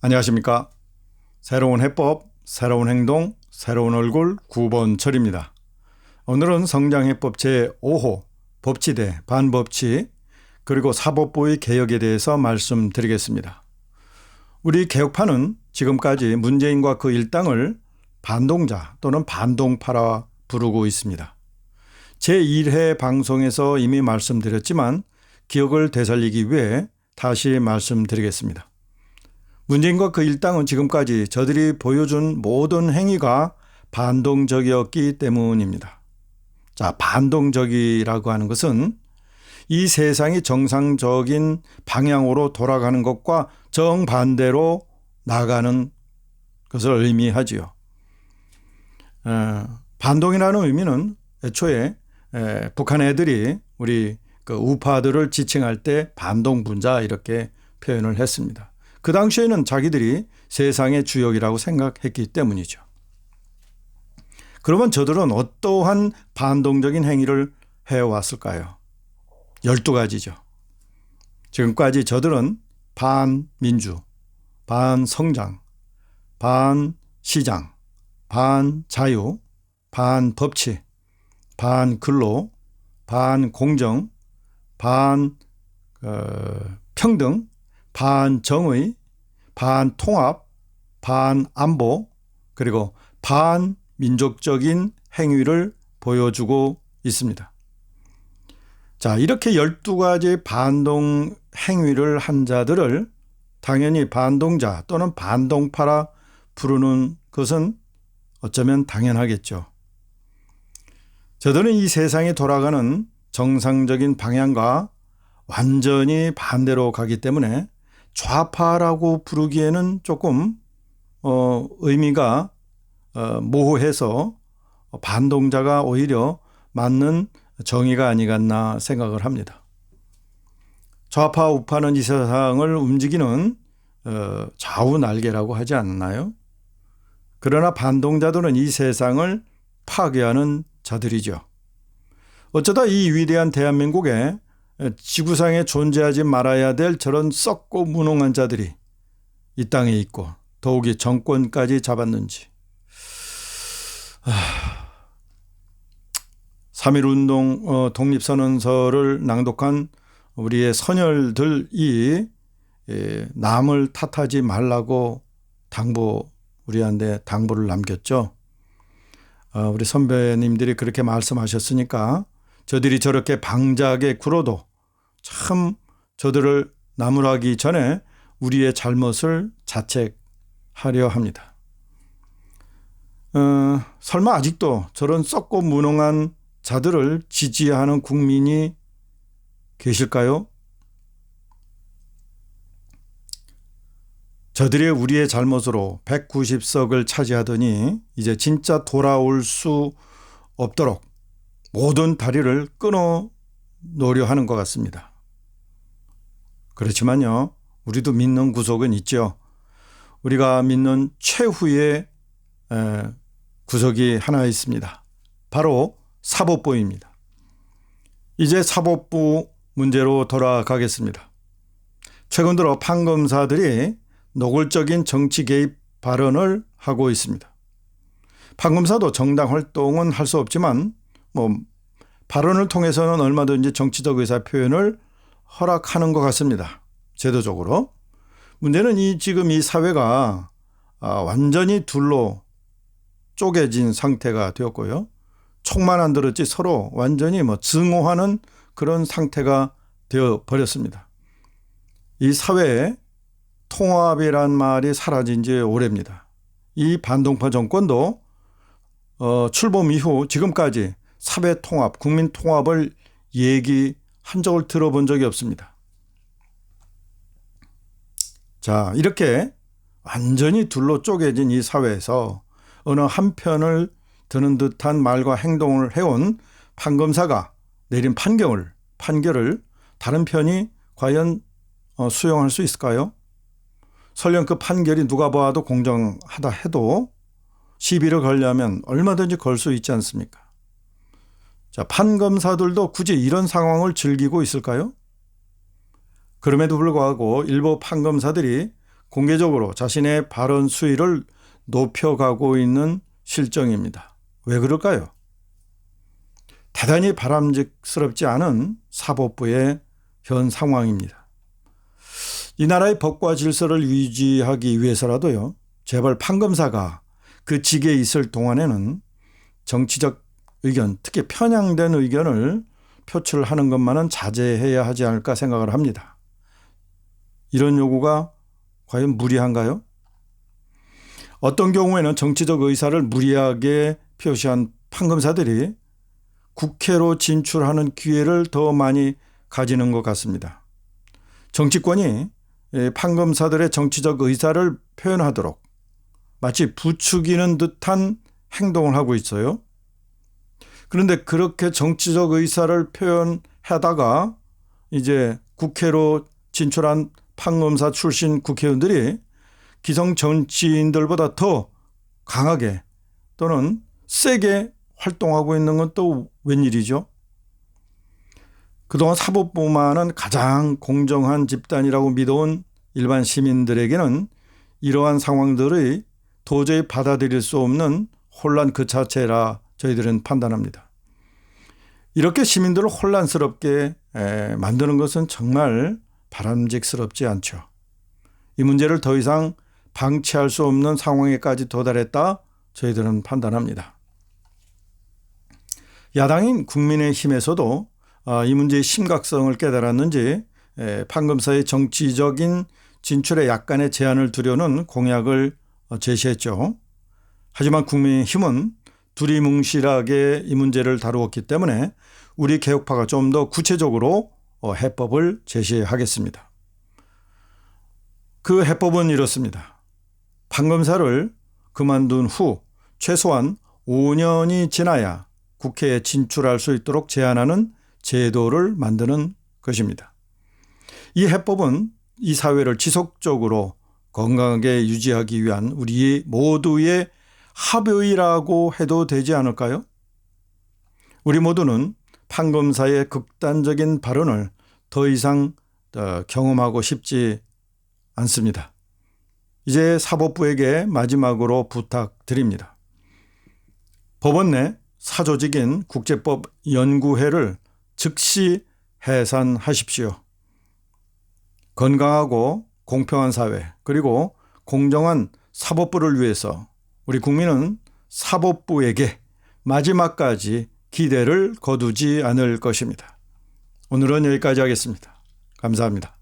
안녕하십니까. 새로운 해법, 새로운 행동, 새로운 얼굴 9번철입니다. 오늘은 성장해법 제5호 법치대 반법치 그리고 사법부의 개혁에 대해서 말씀드리겠습니다. 우리 개혁파는 지금까지 문재인과 그 일당을 반동자 또는 반동파라 부르고 있습니다. 제1회 방송에서 이미 말씀드렸지만 기억을 되살리기 위해 다시 말씀드리겠습니다. 문재인과 그 일당은 지금까지 저들이 보여준 모든 행위가 반동적이었기 때문입니다. 자, 반동적이라고 하는 것은 이 세상이 정상적인 방향으로 돌아가는 것과 정반대로 나가는 것을 의미하지요. 반동이라는 의미는 애초에 북한 애들이 우리 그 우파들을 지칭할 때 반동분자 이렇게 표현을 했습니다. 그 당시에는 자기들이 세상의 주역이라고 생각했기 때문이죠. 그러면 저들은 어떠한 반동적인 행위를 해왔을까요? 12가지죠. 지금까지 저들은 반민주, 반성장, 반시장, 반자유, 반법치, 반근로, 반공정, 반평등, 반정의, 반통합, 반안보, 그리고 반민족적인 행위를 보여주고 있습니다. 자, 이렇게 12가지 반동 행위를 한 자들을 당연히 반동자 또는 반동파라 부르는 것은 어쩌면 당연하겠죠. 저들은 이 세상이 돌아가는 정상적인 방향과 완전히 반대로 가기 때문에 좌파라고 부르기에는 조금 의미가 모호해서 반동자가 오히려 맞는 정의가 아니겠나 생각을 합니다. 좌파 우파는 이 세상을 움직이는 좌우 날개라고 하지 않나요? 그러나 반동자들은 이 세상을 파괴하는 자들이죠. 어쩌다 이 위대한 대한민국에 지구상에 존재하지 말아야 될 저런 썩고 무능한 자들이 이 땅에 있고 더욱이 정권까지 잡았는지. 3.1운동 독립선언서를 낭독한 우리의 선열들이 남을 탓하지 말라고 우리한테 당부를 남겼죠. 우리 선배님들이 그렇게 말씀하셨으니까 저들이 저렇게 방작에 굴어도 참 저들을 나무라기 전에 우리의 잘못을 자책하려 합니다. 설마 아직도 저런 썩고 무능한 자들을 지지하는 국민이 계실까요? 저들이 우리의 잘못으로 190석을 차지하더니 이제 진짜 돌아올 수 없도록 모든 다리를 끊어 놓으려 하는 것 같습니다. 그렇지만요, 우리도 믿는 구석은 있죠. 우리가 믿는 최후의 구석이 하나 있습니다. 바로 사법부입니다. 이제 사법부 문제로 돌아가겠습니다. 최근 들어 판검사들이 노골적인 정치 개입 발언을 하고 있습니다. 판검사도 정당 활동은 할 수 없지만 발언을 통해서는 얼마든지 정치적 의사 표현을 허락하는 것 같습니다. 제도적으로. 문제는 지금 이 사회가 완전히 둘로 쪼개진 상태가 되었고요. 총만 안 들었지 서로 완전히 증오하는 그런 상태가 되어 버렸습니다. 이 사회에 통합이란 말이 사라진 지 오래입니다. 이 반동파 정권도 출범 이후 지금까지 사회 통합, 국민 통합을 얘기한 적을 들어본 적이 없습니다. 자, 이렇게 완전히 둘로 쪼개진 이 사회에서 어느 한편을 드는 듯한 말과 행동을 해온 판검사가 내린 판결을 다른 편이 과연 수용할 수 있을까요? 설령 그 판결이 누가 봐도 공정하다 해도 시비를 걸려면 얼마든지 걸 수 있지 않습니까? 자, 판검사들도 굳이 이런 상황을 즐기고 있을까요? 그럼에도 불구하고 일부 판검사들이 공개적으로 자신의 발언 수위를 높여가고 있는 실정입니다. 왜 그럴까요? 대단히 바람직스럽지 않은 사법부의 현 상황입니다. 이 나라의 법과 질서를 유지하기 위해서라도요, 제발 판검사가 그 직에 있을 동안에는 정치적 의견, 특히 편향된 의견을 표출하는 것만은 자제해야 하지 않을까 생각을 합니다. 이런 요구가 과연 무리한가요? 어떤 경우에는 정치적 의사를 무리하게 표시한 판검사들이 국회로 진출하는 기회를 더 많이 가지는 것 같습니다. 정치권이 판검사들의 정치적 의사를 표현하도록 마치 부추기는 듯한 행동을 하고 있어요. 그런데 그렇게 정치적 의사를 표현하다가 이제 국회로 진출한 판검사 출신 국회의원들이 기성 정치인들보다 더 강하게 또는 세게 활동하고 있는 건 또 웬일이죠? 그동안 사법부만은 가장 공정한 집단이라고 믿어온 일반 시민들에게는 이러한 상황들의 도저히 받아들일 수 없는 혼란 그 자체라 저희들은 판단합니다. 이렇게 시민들을 혼란스럽게 만드는 것은 정말 바람직스럽지 않죠. 이 문제를 더 이상 방치할 수 없는 상황에까지 도달했다 저희들은 판단합니다. 야당인 국민의힘에서도 이 문제의 심각성을 깨달았는지 판검사의 정치적인 진출에 약간의 제한을 두려는 공약을 제시했죠. 하지만 국민의힘은 두리뭉실하게 이 문제를 다루었기 때문에 우리 개혁파가 좀 더 구체적으로 해법을 제시하겠습니다. 그 해법은 이렇습니다. 판검사를 그만둔 후 최소한 5년이 지나야 국회에 진출할 수 있도록 제한하는 제도를 만드는 것입니다. 이 해법은 이 사회를 지속적으로 건강하게 유지하기 위한 우리 모두의 합의라고 해도 되지 않을까요? 우리 모두는 판검사의 극단적인 발언을 더 이상 경험하고 싶지 않습니다. 이제 사법부에게 마지막으로 부탁드립니다. 법원 내 사조직인 국제법연구회를 즉시 해산하십시오. 건강하고 공평한 사회 그리고 공정한 사법부를 위해서 우리 국민은 사법부에게 마지막까지 기대를 거두지 않을 것입니다. 오늘은 여기까지 하겠습니다. 감사합니다.